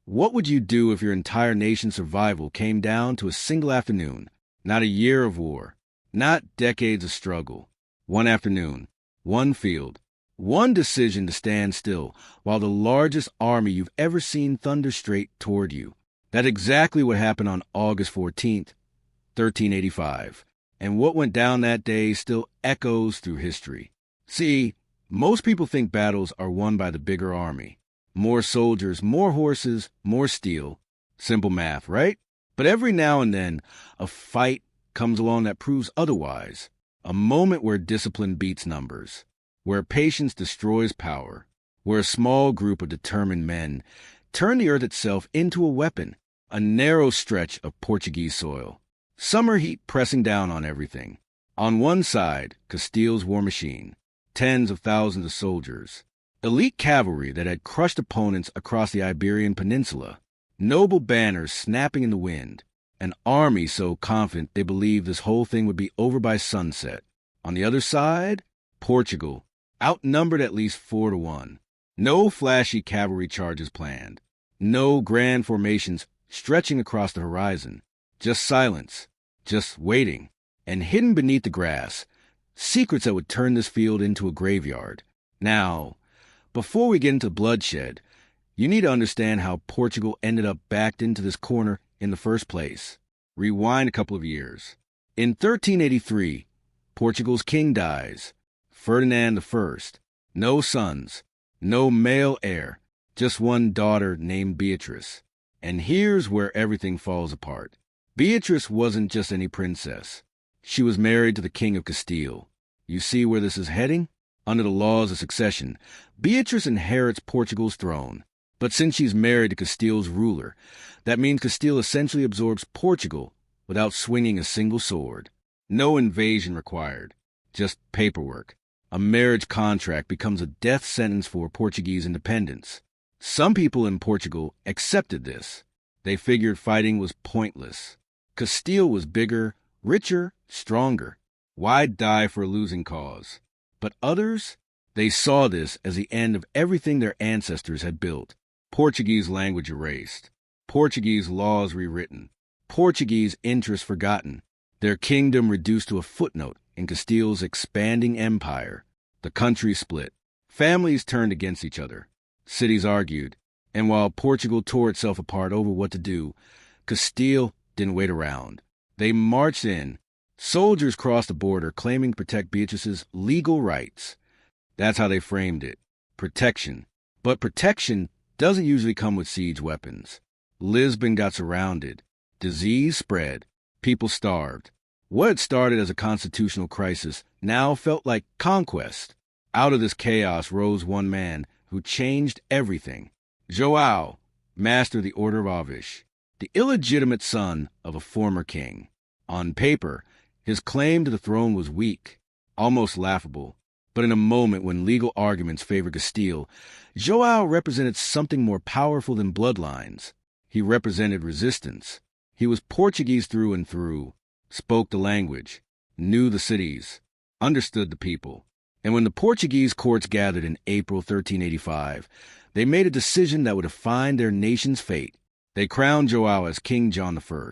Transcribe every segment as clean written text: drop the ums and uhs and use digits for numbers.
What would you do if your entire nation's survival came down to a single afternoon? Not a year of war, not decades of struggle. One afternoon, one field, one decision to stand still while the largest army you've ever seen thunder straight toward you. That's exactly what happened on August 14th, 1385. And what went down that day still echoes through history. See, most people think battles are won by the bigger army. More soldiers, more horses, more steel. Simple math, right? But every now and then, a fight comes along that proves otherwise. A moment where discipline beats numbers, where patience destroys power, where a small group of determined men turn the earth itself into a weapon, a narrow stretch of Portuguese soil. Summer heat pressing down on everything. On one side, Castile's war machine, tens of thousands of soldiers, elite cavalry that had crushed opponents across the Iberian Peninsula, noble banners snapping in the wind, an army so confident they believed this whole thing would be over by sunset. On the other side, Portugal, outnumbered at least 4-1. No flashy cavalry charges planned, no grand formations stretching across the horizon, just silence, just waiting, and hidden beneath the grass, secrets that would turn this field into a graveyard. Now, before we get into bloodshed, you need to understand how Portugal ended up backed into this corner in the first place. Rewind a couple of years. In 1383, Portugal's king dies, Ferdinand I. No sons, no male heir, just one daughter named Beatrice. And here's where everything falls apart. Beatrice wasn't just any princess. She was married to the King of Castile. You see where this is heading? Under the laws of succession, Beatrice inherits Portugal's throne. But since she's married to Castile's ruler, that means Castile essentially absorbs Portugal without swinging a single sword. No invasion required, just paperwork. A marriage contract becomes a death sentence for Portuguese independence. Some people in Portugal accepted this. They figured fighting was pointless. Castile was bigger, richer, stronger. Why die for a losing cause? But others, they saw this as the end of everything their ancestors had built. Portuguese language erased, Portuguese laws rewritten, Portuguese interests forgotten, their kingdom reduced to a footnote in Castile's expanding empire. The country split. Families turned against each other. Cities argued. And while Portugal tore itself apart over what to do, Castile didn't wait around. They marched in. Soldiers crossed the border claiming to protect Beatrice's legal rights. That's how they framed it. Protection. But protection doesn't usually come with siege weapons. Lisbon got surrounded. Disease spread. People starved. What had started as a constitutional crisis now felt like conquest. Out of this chaos rose one man who changed everything. João, master of the Order of Avish, the illegitimate son of a former king. On paper, his claim to the throne was weak, almost laughable. But in a moment when legal arguments favored Castile, João represented something more powerful than bloodlines. He represented resistance. He was Portuguese through and through, spoke the language, knew the cities, understood the people. And when the Portuguese courts gathered in April 1385, they made a decision that would define their nation's fate. They crowned João as King John I.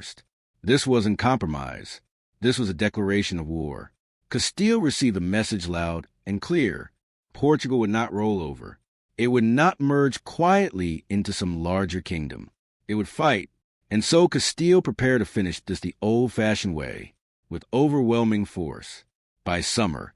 This wasn't compromise. This was a declaration of war. Castile received the message loud and clear. Portugal would not roll over. It would not merge quietly into some larger kingdom. It would fight. And so Castile prepared to finish this the old-fashioned way, with overwhelming force. By summer,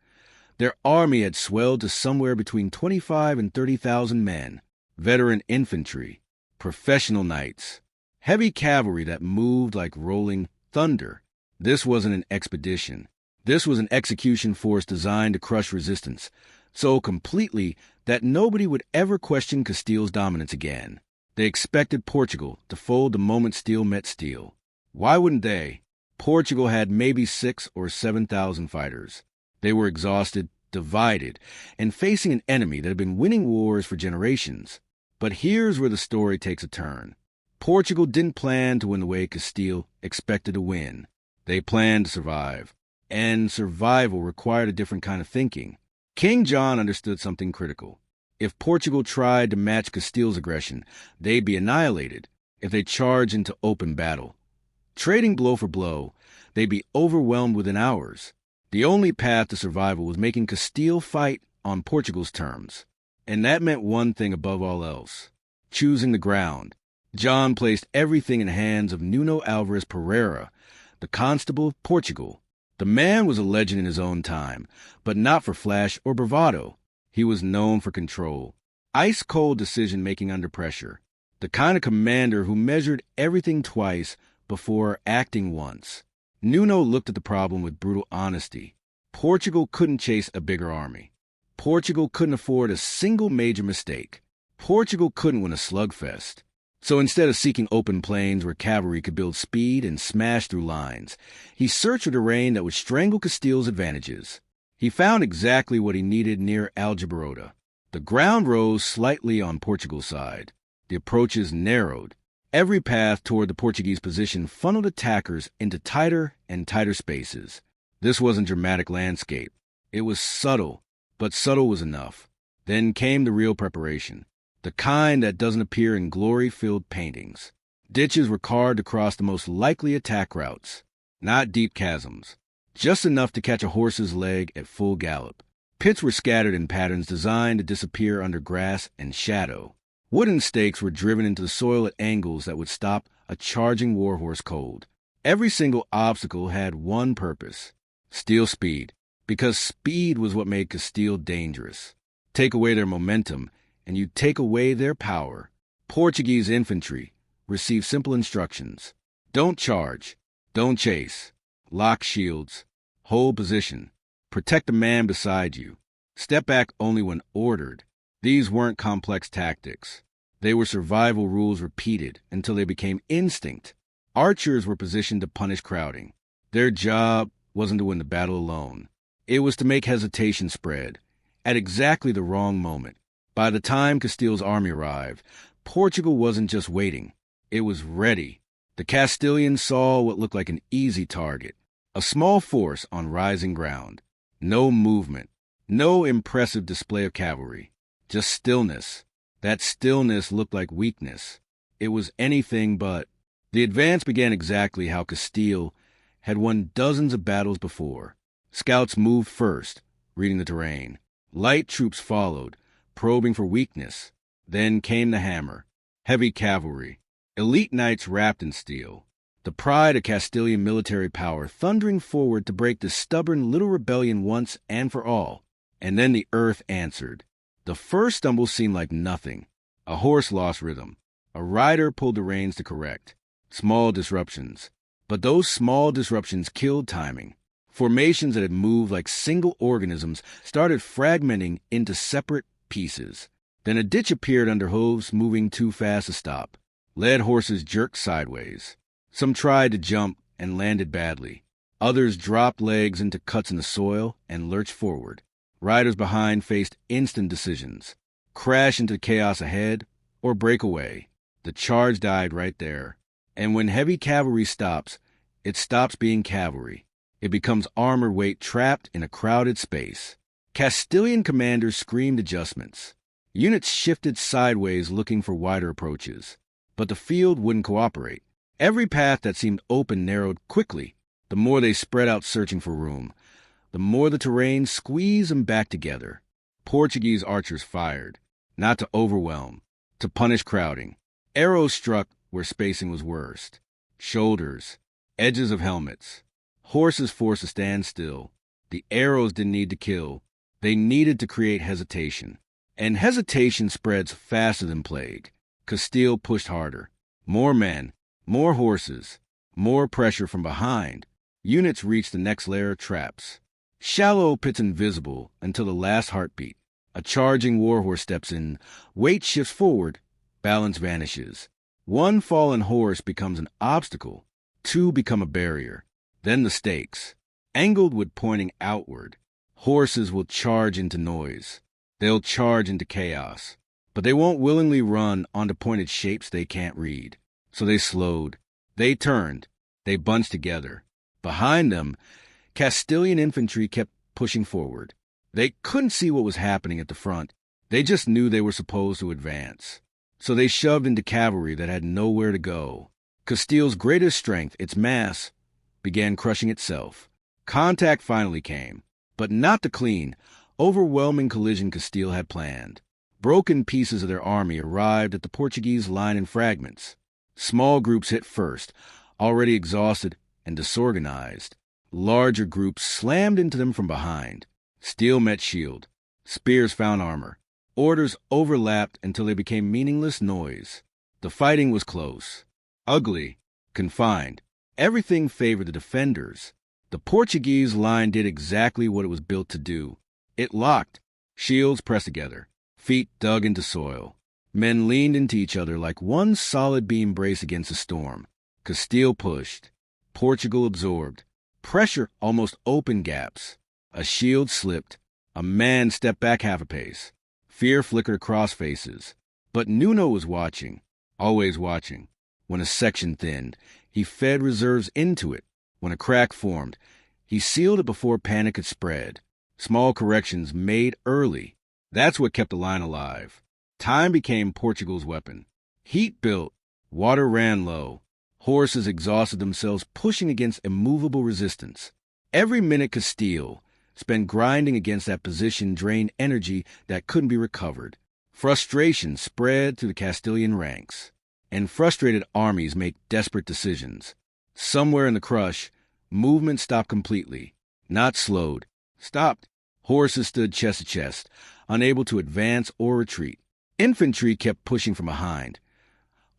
their army had swelled to somewhere between 25 and 30,000 men, veteran infantry, professional knights, heavy cavalry that moved like rolling thunder. This wasn't an expedition. This was an execution force designed to crush resistance, so completely that nobody would ever question Castile's dominance again. They expected Portugal to fold the moment steel met steel. Why wouldn't they? Portugal had maybe 6,000 or 7,000 fighters. They were exhausted, divided, and facing an enemy that had been winning wars for generations. But here's where the story takes a turn. Portugal didn't plan to win the way Castile expected to win. They planned to survive. And survival required a different kind of thinking. King John understood something critical. If Portugal tried to match Castile's aggression, they'd be annihilated if they charged into open battle. Trading blow for blow, they'd be overwhelmed within hours. The only path to survival was making Castile fight on Portugal's terms. And that meant one thing above all else: choosing the ground. John placed everything in the hands of Nuno Alvares Pereira, the Constable of Portugal. The man was a legend in his own time, but not for flash or bravado. He was known for control, ice-cold decision-making under pressure, the kind of commander who measured everything twice before acting once. Nuno looked at the problem with brutal honesty. Portugal couldn't chase a bigger army. Portugal couldn't afford a single major mistake. Portugal couldn't win a slugfest. So instead of seeking open plains where cavalry could build speed and smash through lines, he searched for terrain that would strangle Castile's advantages. He found exactly what he needed near Aljubarrota. The ground rose slightly on Portugal's side. The approaches narrowed. Every path toward the Portuguese position funneled attackers into tighter and tighter spaces. This wasn't dramatic landscape. It was subtle, but subtle was enough. Then came the real preparation, the kind that doesn't appear in glory-filled paintings. Ditches were carved across the most likely attack routes, not deep chasms, just enough to catch a horse's leg at full gallop. Pits were scattered in patterns designed to disappear under grass and shadow. Wooden stakes were driven into the soil at angles that would stop a charging warhorse cold. Every single obstacle had one purpose: steal speed, because speed was what made Castile dangerous. Take away their momentum, and you take away their power. Portuguese infantry received simple instructions: don't charge, don't chase, lock shields, hold position, protect the man beside you, step back only when ordered. These weren't complex tactics. They were survival rules repeated until they became instinct. Archers were positioned to punish crowding. Their job wasn't to win the battle alone. It was to make hesitation spread at exactly the wrong moment. By the time Castile's army arrived, Portugal wasn't just waiting. It was ready. The Castilians saw what looked like an easy target: a small force on rising ground. No movement, no impressive display of cavalry, just stillness. That stillness looked like weakness. It was anything but. The advance began exactly how Castile had won dozens of battles before. Scouts moved first, reading the terrain. Light troops followed, probing for weakness. Then came the hammer, heavy cavalry, elite knights wrapped in steel, the pride of Castilian military power thundering forward to break the stubborn little rebellion once and for all. And then the earth answered. The first stumble seemed like nothing. A horse lost rhythm. A rider pulled the reins to correct. Small disruptions. But those small disruptions killed timing. Formations that had moved like single organisms started fragmenting into separate pieces. Then a ditch appeared under hooves moving too fast to stop. Led horses jerked sideways. Some tried to jump and landed badly. Others dropped legs into cuts in the soil and lurched forward. Riders behind faced instant decisions: crash into chaos ahead or break away. The charge died right there. And when heavy cavalry stops, it stops being cavalry. It becomes armor weight trapped in a crowded space. Castilian commanders screamed adjustments. Units shifted sideways looking for wider approaches. But the field wouldn't cooperate. Every path that seemed open narrowed quickly. The more they spread out searching for room, the more the terrain squeezed them back together. Portuguese archers fired, not to overwhelm, to punish crowding. Arrows struck where spacing was worst. Shoulders, edges of helmets. Horses forced to stand still. The arrows didn't need to kill. They needed to create hesitation. And hesitation spreads faster than plague. Castile pushed harder. More men, more horses, more pressure from behind. Units reached the next layer of traps. Shallow pits invisible until the last heartbeat. A charging warhorse steps in, weight shifts forward, balance vanishes. One fallen horse becomes an obstacle. Two become a barrier. Then the stakes, angled with pointing outward. Horses will charge into noise. They'll charge into chaos. But they won't willingly run onto pointed shapes they can't read. So they slowed. They turned. They bunched together. Behind them, Castilian infantry kept pushing forward. They couldn't see what was happening at the front, They just knew they were supposed to advance. So they shoved into cavalry that had nowhere to go. Castile's greatest strength, its mass, began crushing itself. Contact finally came, but not the clean, overwhelming collision Castile had planned. Broken pieces of their army arrived at the Portuguese line in fragments. Small groups hit first, already exhausted and disorganized. Larger groups slammed into them from behind. Steel met shield. Spears found armor. Orders overlapped until they became meaningless noise. The fighting was close, ugly, confined. Everything favored the defenders. The Portuguese line did exactly what it was built to do. It locked, shields pressed together, feet dug into soil. Men leaned into each other like one solid beam braced against a storm. Castile pushed. Portugal absorbed. Pressure almost opened gaps. A shield slipped. A man stepped back half a pace. Fear flickered across faces. But Nuno was watching, always watching. When a section thinned, he fed reserves into it. When a crack formed, he sealed it before panic had spread. Small corrections made early. That's what kept the line alive. Time became Portugal's weapon. Heat built. Water ran low. Horses exhausted themselves pushing against immovable resistance. Every minute Castile spent grinding against that position drained energy that couldn't be recovered. Frustration spread through the Castilian ranks, and frustrated armies make desperate decisions. Somewhere in the crush, movement stopped completely, not slowed, stopped. Horses stood chest to chest, unable to advance or retreat. Infantry kept pushing from behind.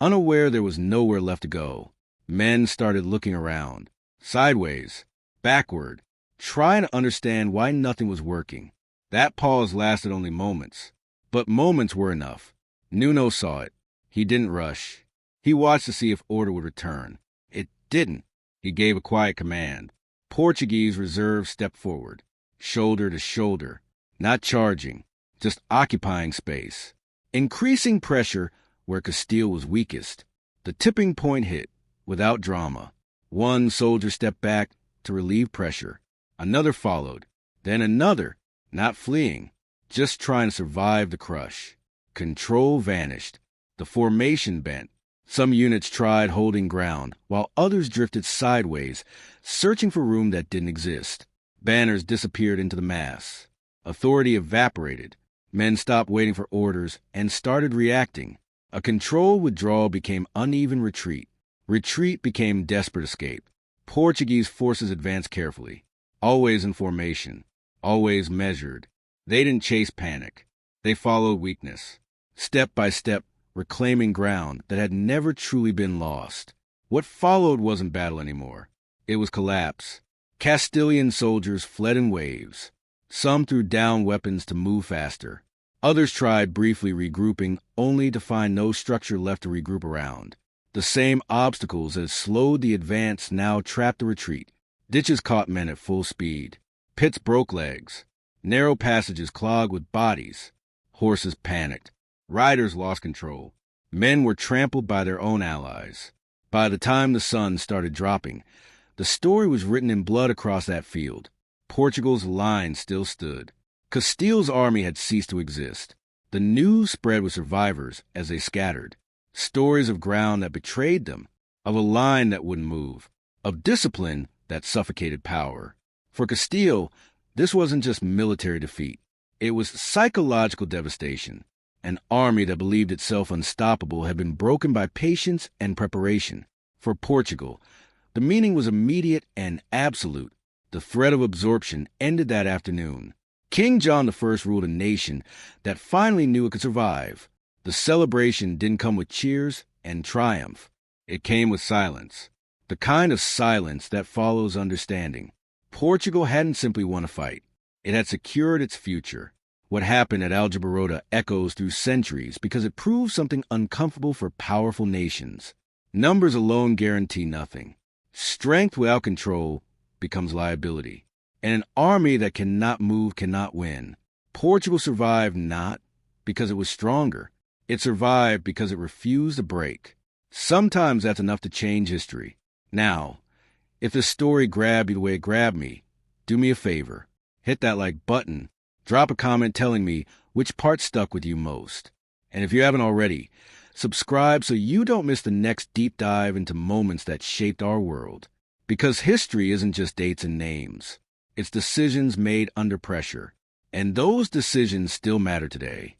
Unaware there was nowhere left to go, men started looking around, sideways, backward, trying to understand why nothing was working. That pause lasted only moments, but moments were enough. Nuno saw it. He didn't rush. He watched to see if order would return. It didn't. He gave a quiet command. Portuguese reserve stepped forward, shoulder to shoulder, not charging, just occupying space. Increasing pressure where Castile was weakest. The tipping point hit, without drama. One soldier stepped back to relieve pressure. Another followed, then another, not fleeing, just trying to survive the crush. Control vanished. The formation bent. Some units tried holding ground, while others drifted sideways, searching for room that didn't exist. Banners disappeared into the mass. Authority evaporated. Men stopped waiting for orders and started reacting. A controlled withdrawal became uneven retreat. Retreat became desperate escape. Portuguese forces advanced carefully, always in formation, always measured. They didn't chase panic. They followed weakness, step by step, reclaiming ground that had never truly been lost. What followed wasn't battle anymore. It was collapse. Castilian soldiers fled in waves. Some threw down weapons to move faster. Others tried briefly regrouping, only to find no structure left to regroup around. The same obstacles that slowed the advance now trapped the retreat. Ditches caught men at full speed. Pits broke legs. Narrow passages clogged with bodies. Horses panicked. Riders lost control. Men were trampled by their own allies. By the time the sun started dropping, the story was written in blood across that field. Portugal's line still stood. Castile's army had ceased to exist. The news spread with survivors as they scattered. Stories of ground that betrayed them, of a line that wouldn't move, of discipline that suffocated power. For Castile, this wasn't just military defeat. It was psychological devastation. An army that believed itself unstoppable had been broken by patience and preparation. For Portugal, the meaning was immediate and absolute. The threat of absorption ended that afternoon. King John I ruled a nation that finally knew it could survive. The celebration didn't come with cheers and triumph. It came with silence. The kind of silence that follows understanding. Portugal hadn't simply won a fight. It had secured its future. What happened at Aljubarrota echoes through centuries because it proves something uncomfortable for powerful nations. Numbers alone guarantee nothing. Strength without control becomes liability. And an army that cannot move cannot win. Portugal survived not because it was stronger. It survived because it refused to break. Sometimes that's enough to change history. Now, if this story grabbed you the way it grabbed me, do me a favor. Hit that like button. Drop a comment telling me Which part stuck with you most? And if you haven't already, subscribe so you don't miss the next deep dive into moments that shaped our world. Because history isn't just dates and names. It's decisions made under pressure. And those decisions still matter today.